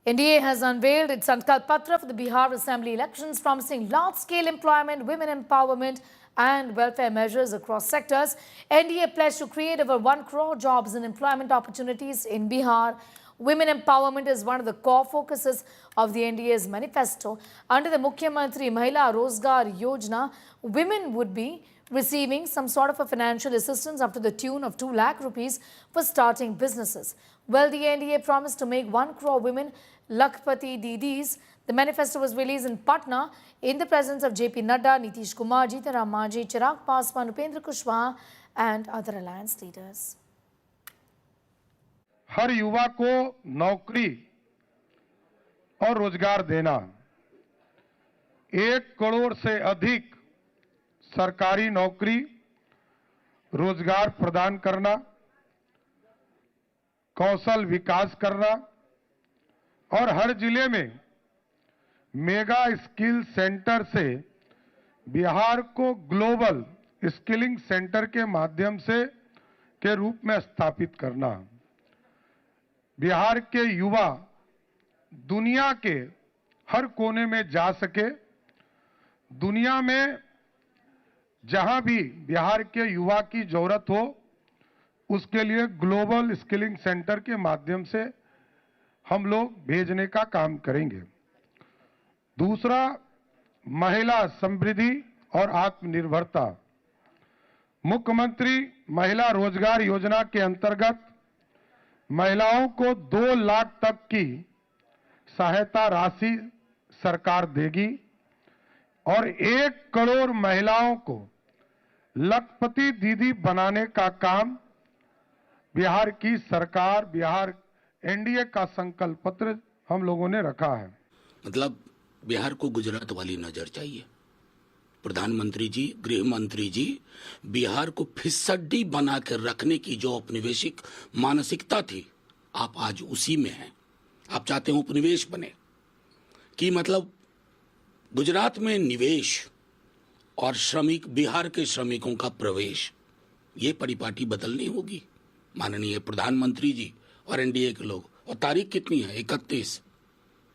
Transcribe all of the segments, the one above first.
NDA has unveiled its Sankalp Patra for the Bihar Assembly elections, promising large-scale employment, women empowerment and welfare measures across sectors. NDA pledged to create over 1 crore jobs and employment opportunities in Bihar. Women empowerment is one of the core focuses of the NDA's manifesto. Under the Mukhyamantri Mahila Rozgar Yojana, women would be receiving some sort of a financial assistance up to the tune of 2 lakh rupees for starting businesses. Well, the NDA promised to make 1 crore women Lakhpati Didis. The manifesto was released in Patna in the presence of JP Nadda, Nitish Kumar, Jeetan Ram Manjhi, Chirag Paswan, Upendra Kushwaha and other alliance leaders. हर युवा को नौकरी और रोजगार देना, 1 करोड़ से अधिक सरकारी नौकरी, रोजगार प्रदान करना, कौशल विकास करना और हर जिले में मेगा स्किल सेंटर से बिहार को ग्लोबल स्किलिंग सेंटर के माध्यम से के रूप में स्थापित करना। बिहार के युवा दुनिया के हर कोने में जा सके, दुनिया में जहां भी बिहार के युवा की जरूरत हो, उसके लिए ग्लोबल स्किलिंग सेंटर के माध्यम से हम लोग भेजने का काम करेंगे। दूसरा, महिला समृद्धि और आत्मनिर्भरता। मुख्यमंत्री महिला रोजगार योजना के अंतर्गत महिलाओं को 2 लाख तक की सहायता राशि सरकार देगी और 1 करोड़ महिलाओं को लखपति दीदी बनाने का काम बिहार की सरकार, बिहार एनडीए का संकल्प पत्र हम लोगों ने रखा है। मतलब बिहार को गुजरात वाली नजर चाहिए। प्रधानमंत्री जी, गृह मंत्री जी, बिहार को फिसड्डी बना कर रखने की जो औपनिवेशिक मानसिकता थी, आप आज उसी में हैं। आप चाहते हैं उपनिवेश बने कि मतलब गुजरात में निवेश और श्रमिक, बिहार के श्रमिकों का प्रवेश, ये परिपाटी बदलनी होगी माननीय प्रधानमंत्री जी और एनडीए के लोग। और तारीख कितनी है? 31।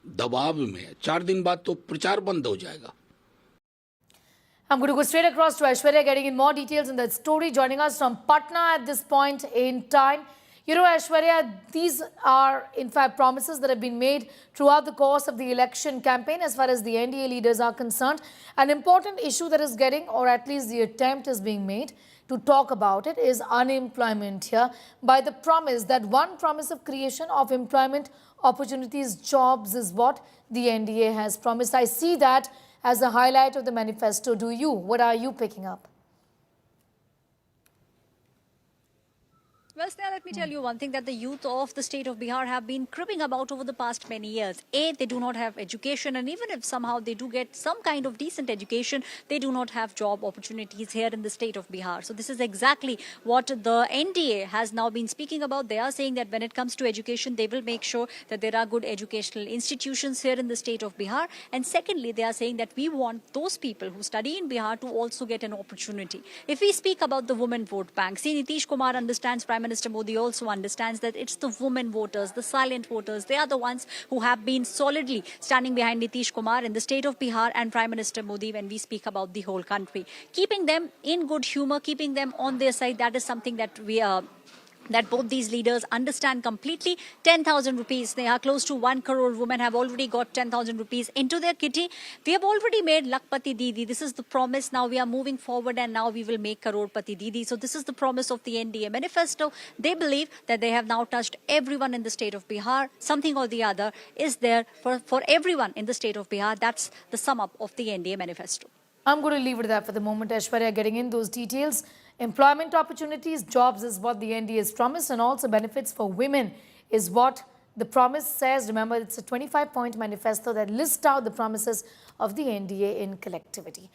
दबाव में 4 दिन बाद तो प्रचार बंद हो जाएगा। I'm going to go straight across to Aishwarya, getting in more details in that story, joining us from Patna at this point in time. You know, Aishwarya, these are in fact promises that have been made throughout the course of the election campaign as far as the NDA leaders are concerned. An important issue that is getting, or at least the attempt is being made to talk about it, is unemployment here by the promise that one promise of creation of employment opportunities, jobs is what the NDA has promised. I see that as a highlight of the manifesto. Do you? What are you picking up? Well, Sneha, let me tell you one thing, that the youth of the state of Bihar have been cribbing about over the past many years. A, they do not have education, and even if somehow they do get some kind of decent education, they do not have job opportunities here in the state of Bihar. So this is exactly what the NDA has now been speaking about. They are saying that when it comes to education, they will make sure that there are good educational institutions here in the state of Bihar. And secondly, they are saying that we want those people who study in Bihar to also get an opportunity. If we speak about the women vote bank, see, Nitish Kumar understands, Prime Minister Modi also understands that it's the women voters, the silent voters. They are the ones who have been solidly standing behind Nitish Kumar in the state of Bihar and Prime Minister Modi when we speak about the whole country. Keeping them in good humor, keeping them on their side, that is something that that both these leaders understand completely. 10,000 rupees. They are close to 1 crore women have already got 10,000 rupees into their kitty. We have already made Lakhpati Didi. This is the promise. Now we are moving forward and now we will make Crorepati Didi. So this is the promise of the NDA manifesto. They believe that they have now touched everyone in the state of Bihar. Something or the other is there for everyone in the state of Bihar. That's the sum up of the NDA manifesto. I'm going to leave it at that for the moment, Aishwarya, getting in those details. Employment opportunities, jobs is what the NDA has promised, and also benefits for women is what the promise says. Remember, it's a 25-point manifesto that lists out the promises of the NDA in collectivity.